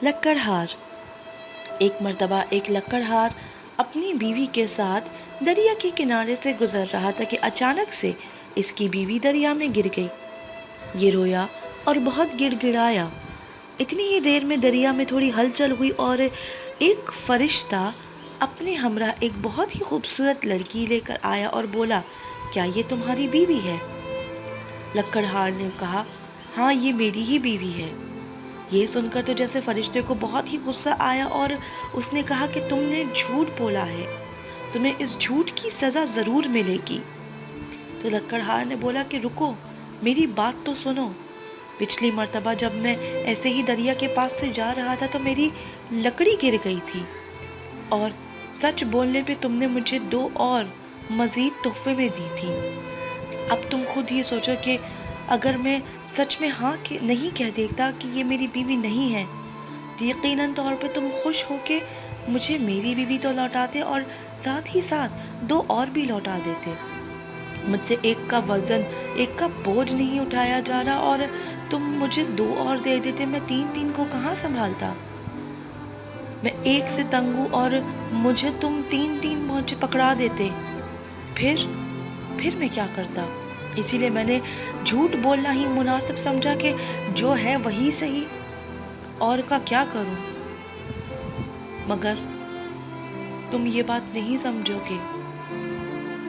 लक्कड़हार। एक मर्तबा एक लक्कड़हार अपनी बीवी के साथ दरिया के किनारे से गुजर रहा था कि अचानक से इसकी बीवी दरिया में गिर गई। ये रोया और बहुत गिड़गिड़ाया। इतनी ही देर में दरिया में थोड़ी हलचल हुई और एक फरिश्ता अपने हमरा एक बहुत ही खूबसूरत लड़की लेकर आया और बोला, क्या ये तुम्हारी बीवी है? लक्कड़हार ने कहा, हाँ ये मेरी ही बीवी है। ये सुनकर तो जैसे फरिश्ते को बहुत ही गुस्सा आया और उसने कहा कि तुमने झूठ बोला है, तुम्हें इस झूठ की सज़ा ज़रूर मिलेगी। तो लक्कड़हार ने बोला कि रुको, मेरी बात तो सुनो। पिछली मर्तबा जब मैं ऐसे ही दरिया के पास से जा रहा था तो मेरी लकड़ी गिर गई थी और सच बोलने पे तुमने मुझे 2 और मज़ीद तोहफे में दी थी। अब तुम खुद ही सोचो कि अगर मैं सच में हाँ कि नहीं कह देता कि ये मेरी बीवी नहीं है, तो यकीनन तौर पे तुम खुश हो के मुझे मेरी बीवी तो लौटाते और साथ ही साथ 2 और भी लौटा देते। मुझसे एक का वज़न, एक का बोझ नहीं उठाया जा रहा और तुम मुझे 2 और दे देते, मैं 3-3 को कहाँ संभालता? मैं एक से तंग हूँ और मुझे तुम 3-3 मोर्चे पकड़ा देते। फिर मैं क्या करता? इसीलिए मैंने झूठ बोलना ही मुनासिब समझा कि जो है वही सही, और का क्या करूं? मगर तुम ये बात नहीं समझोगे